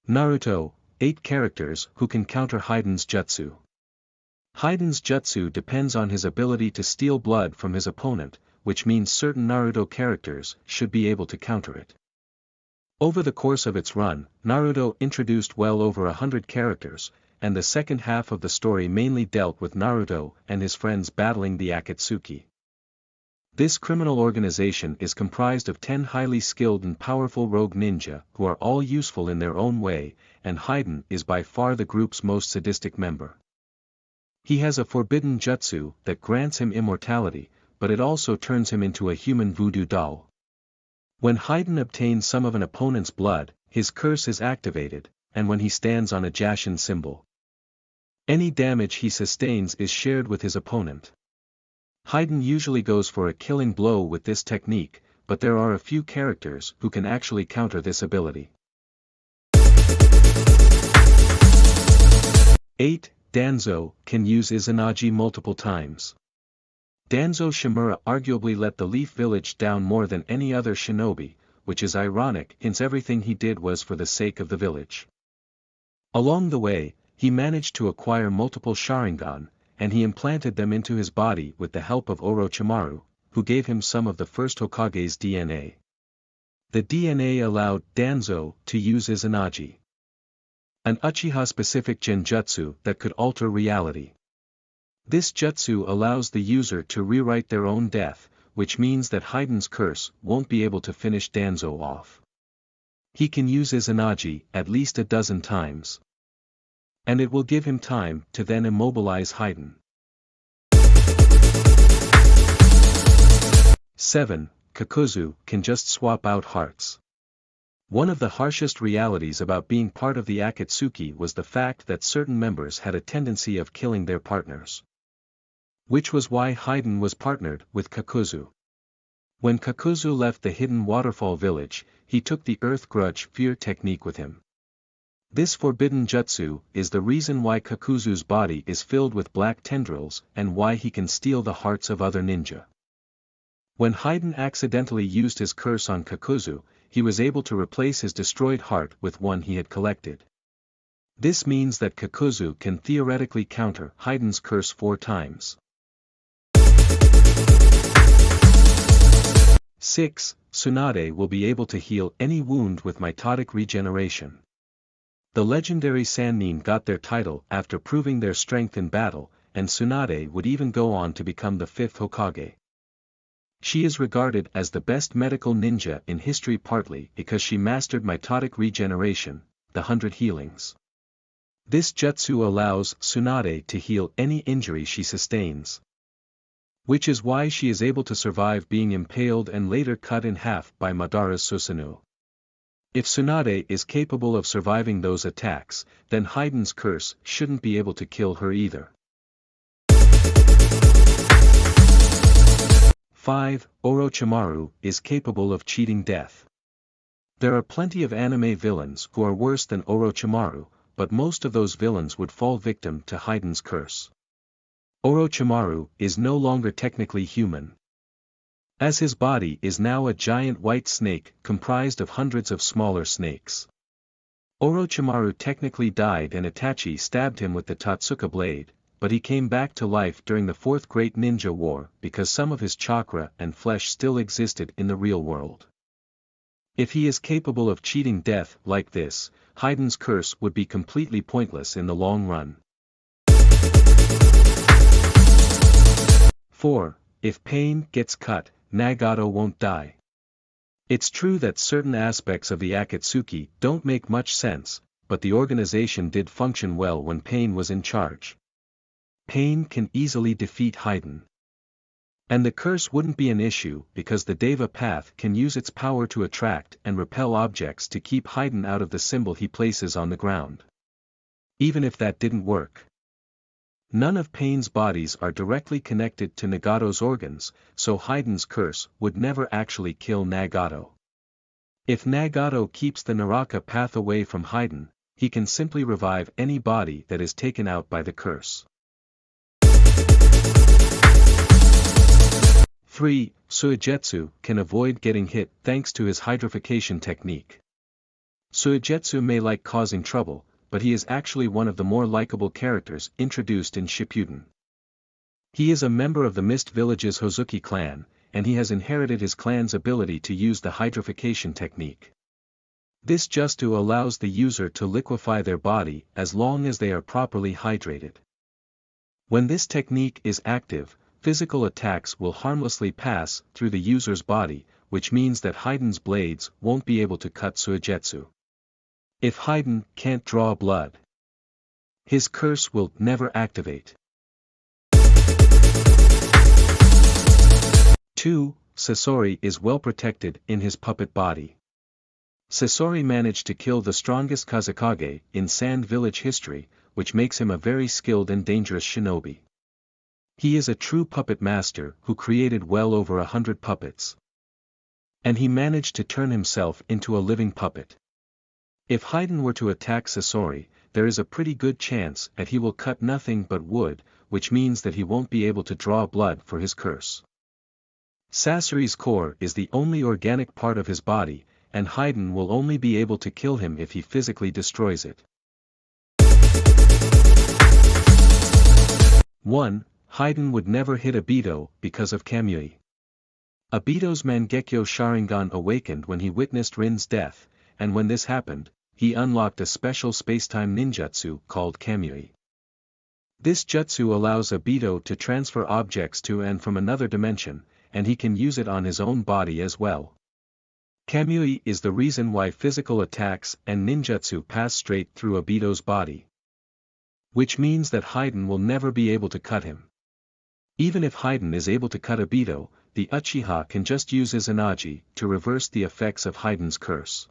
Naruto, 8 characters who can counter Hidan's jutsu. Hidan's jutsu depends on his ability to steal blood from his opponent, which means certain Naruto characters should be able to counter it. Over the course of its run, Naruto introduced well over 100 characters, and the second half of the story mainly dealt with Naruto and his friends battling the Akatsuki. This criminal organization is comprised of 10 highly skilled and powerful rogue ninja who are all useful in their own way, and Hidan is by far the group's most sadistic member. He has a forbidden jutsu that grants him immortality, but it also turns him into a human voodoo doll. When Hidan obtains some of an opponent's blood, his curse is activated, and when he stands on a Jashin symbol, any damage he sustains is shared with his opponent. Hidan usually goes for a killing blow with this technique, but there are a few characters who can actually counter this ability. 8. Danzo can use Izanagi multiple times. Danzo Shimura arguably let the Leaf Village down more than any other shinobi, which is ironic since everything he did was for the sake of the village. Along the way, he managed to acquire multiple Sharingan, and he implanted them into his body with the help of Orochimaru, who gave him some of the first Hokage's DNA. The DNA allowed Danzo to use Izanagi, an Uchiha-specific genjutsu that could alter reality. This jutsu allows the user to rewrite their own death, which means that Hidan's curse won't be able to finish Danzo off. He can use Izanagi at least a dozen times, and it will give him time to then immobilize Hidan. 7. Kakuzu can just swap out hearts. One of the harshest realities about being part of the Akatsuki was the fact that certain members had a tendency of killing their partners, which was why Hidan was partnered with Kakuzu. When Kakuzu left the hidden waterfall village, he took the Earth Grudge Fear technique with him. This forbidden jutsu is the reason why Kakuzu's body is filled with black tendrils and why he can steal the hearts of other ninja. When Hidan accidentally used his curse on Kakuzu, he was able to replace his destroyed heart with one he had collected. This means that Kakuzu can theoretically counter Hidan's curse 4 times. 6. Tsunade will be able to heal any wound with mitotic regeneration. The legendary Sannin got their title after proving their strength in battle, and Tsunade would even go on to become the 5th Hokage. She is regarded as the best medical ninja in history partly because she mastered mitotic regeneration, the 100 healings. This jutsu allows Tsunade to heal any injury she sustains, which is why she is able to survive being impaled and later cut in half by Madara's Susanoo. If Tsunade is capable of surviving those attacks, then Hidan's curse shouldn't be able to kill her either. 5. Orochimaru is capable of cheating death. There are plenty of anime villains who are worse than Orochimaru, but most of those villains would fall victim to Hidan's curse. Orochimaru is no longer technically human, as his body is now a giant white snake comprised of hundreds of smaller snakes. Orochimaru technically died and Itachi stabbed him with the Totsuka blade, but he came back to life during the 4th Great Ninja War because some of his chakra and flesh still existed in the real world. If he is capable of cheating death like this, Hidan's curse would be completely pointless in the long run. 4. If Pain gets cut, Nagato won't die. It's true that certain aspects of the Akatsuki don't make much sense, but the organization did function well when Pain was in charge. Pain can easily defeat Hidan, and the curse wouldn't be an issue because the Deva Path can use its power to attract and repel objects to keep Hidan out of the symbol he places on the ground. Even if that didn't work, none of Pain's bodies are directly connected to Nagato's organs, so Hidan's curse would never actually kill Nagato. If Nagato keeps the Naraka path away from Hidan, he can simply revive any body that is taken out by the curse. 3. Suigetsu can avoid getting hit thanks to his hydrification technique. Suigetsu may like causing trouble, but he is actually one of the more likable characters introduced in Shippuden. He is a member of the Mist Village's Hozuki clan, and he has inherited his clan's ability to use the hydrification technique. This Jutsu allows the user to liquefy their body as long as they are properly hydrated. When this technique is active, physical attacks will harmlessly pass through the user's body, which means that Hidan's blades won't be able to cut Suigetsu. If Hidan can't draw blood, his curse will never activate. 2. Sasori is well protected in his puppet body. Sasori managed to kill the strongest Kazekage in Sand Village history, which makes him a very skilled and dangerous shinobi. He is a true puppet master who created well over 100 puppets. And he managed to turn himself into a living puppet. If Hidan were to attack Sasori, there is a pretty good chance that he will cut nothing but wood, which means that he won't be able to draw blood for his curse. Sasori's core is the only organic part of his body, and Hidan will only be able to kill him if he physically destroys it. 1. Hidan would never hit Obito because of Kamui. Obito's Mangekyo Sharingan awakened when he witnessed Rin's death, and when this happened, he unlocked a special spacetime ninjutsu called Kamui. This jutsu allows Obito to transfer objects to and from another dimension, and he can use it on his own body as well. Kamui is the reason why physical attacks and ninjutsu pass straight through Obito's body. Which means that Hidan will never be able to cut him. Even if Hidan is able to cut Obito, the Uchiha can just use Izanagi to reverse the effects of Hidan's curse.